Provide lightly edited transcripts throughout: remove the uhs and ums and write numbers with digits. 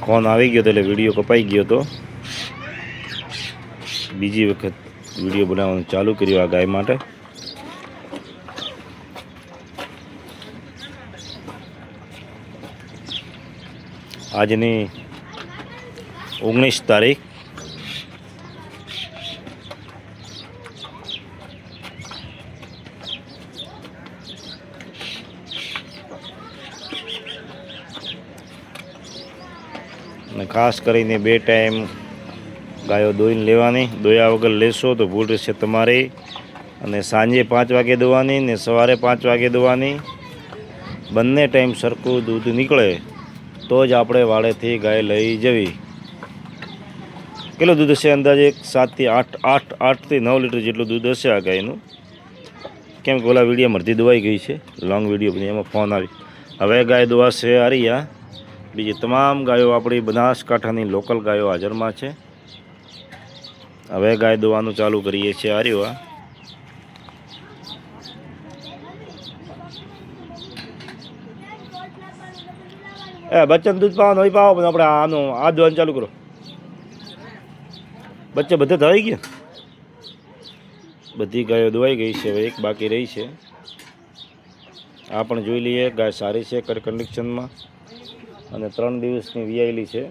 Phone આવી ગયો હતો એટલે વિડીયો કપાઈ ગયો હતો. બીજી વખત વિડીયો બનાવવાનું ચાલુ કર્યું આ ગાય માટે. આજની 19 તારીખ. અને ખાસ કરીને 2 ટાઈમ ગાયો દોઈને લેવાની. દોયા વગર લેશો તો ભૂલ રહેશે તમારી. અને સાંજે 5 વાગે દોવાની ને સવારે 5 વાગે દોવાની. બંને ટાઈમ સરખું દૂધ નીકળે તો જ આપણે વાડેથી ગાય લઈ જવી. કેટલું દૂધ હશે? અંદાજે 7 થી 8 થી 9 લીટર જેટલું દૂધ હશે આ ગાયનું. કેમ કે ઓલા વિડીયો મરથી દોવાઈ ગઈ છે, લોંગ વિડીયો બની, એમાં ફોન આવી. હવે ગાય દોવાશે આરિયા. બીજી તમામ ગાયો આપણી બનાસકાંઠાની લોકલ ગાયો હાજરમાં છે. હવે ગાય દોવાનું ચાલુ કરીએ છીએ. આર્યો બચ્ચાનું દૂધ પાવાનું હોય પાવો, પણ આપણે આનું આ દોવાનું ચાલુ કરો. બચ્ચા બધા થઈ ગયા. બધી ગાયો દોવાઈ ગઈ છે. હવે એક બાકી રહી છે. આ પણ જોઈ લઈએ. ગાય સારી છે, કન્ડિશનમાં, અને 3 દિવસની વિયાયેલી છે.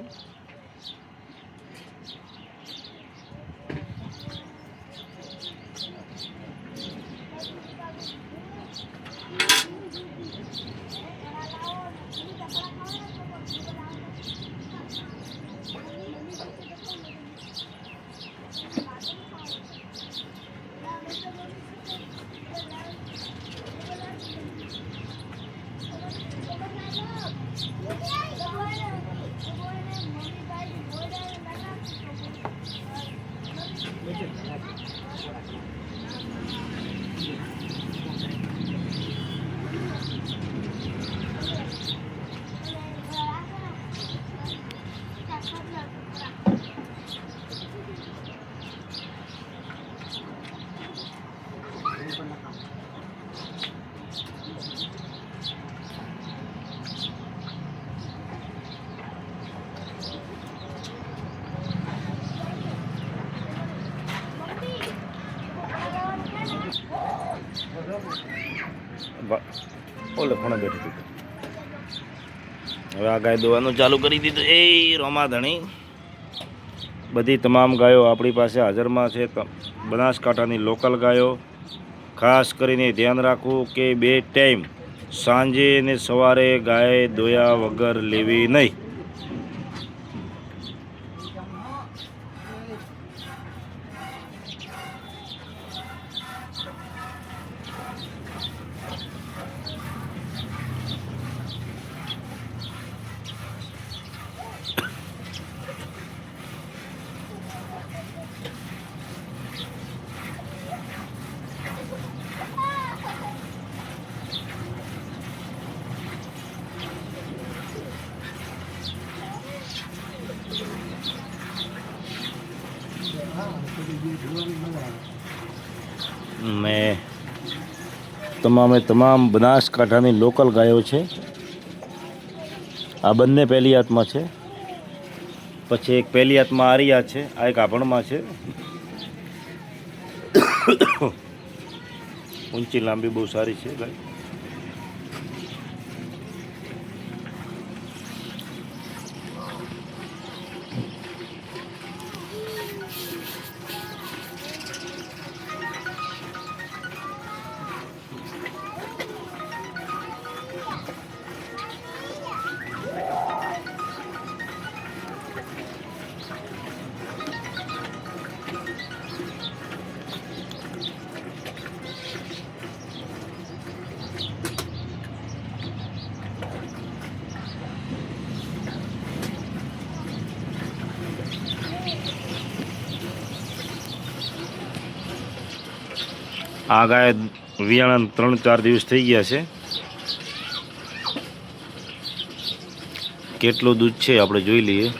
ઓલે ફોને બેઠી હતી. હવે આ ગાય દોવાનું ચાલુ કરી દીધું. એ રોમાધણી બધી તમામ ગાયો આપણી પાસે હાજરમાં છે. બનાસકાંઠાની લોકલ ગાયો. ખાસ કરીને ધ્યાન રાખવું કે 2 ટાઈમ સાંજે ને સવારે ગાય દોયા વગર લેવી નહીં. ને તમામ બનાસકાંઠાની લોકલ ગાયો છે. આ બંને પહેલી હાથમાં છે. પછી એક પહેલી હાથમાં આરિયા છે. આ એક આભણમાં છે. ઊંચી લાંબી બહુ સારી છે ગાય. આ ગાય વિયાણા 3-4 દિવસ થઈ ગયા છે. કેટલું દૂધ છે આપણે જોઈ લઈએ.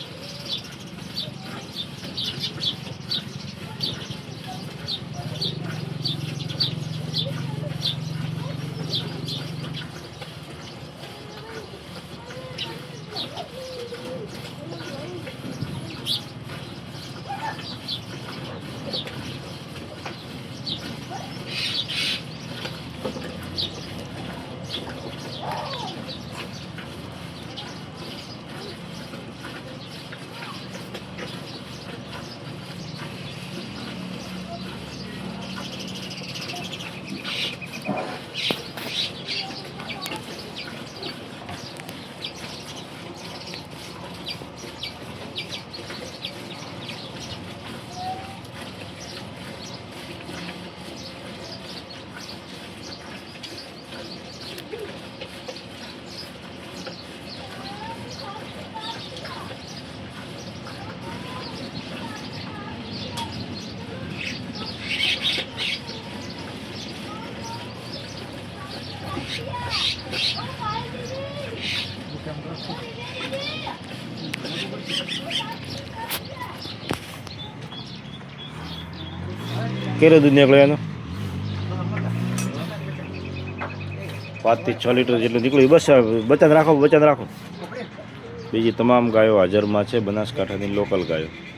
કેટલું દૂધ નીકળે એનું? 5 થી 6 લીટર જેટલું નીકળ્યું. બસ બચાને રાખો, બચાને રાખો. બીજી તમામ ગાયો હાજરમાં છે, બનાસકાંઠાની લોકલ ગાયો.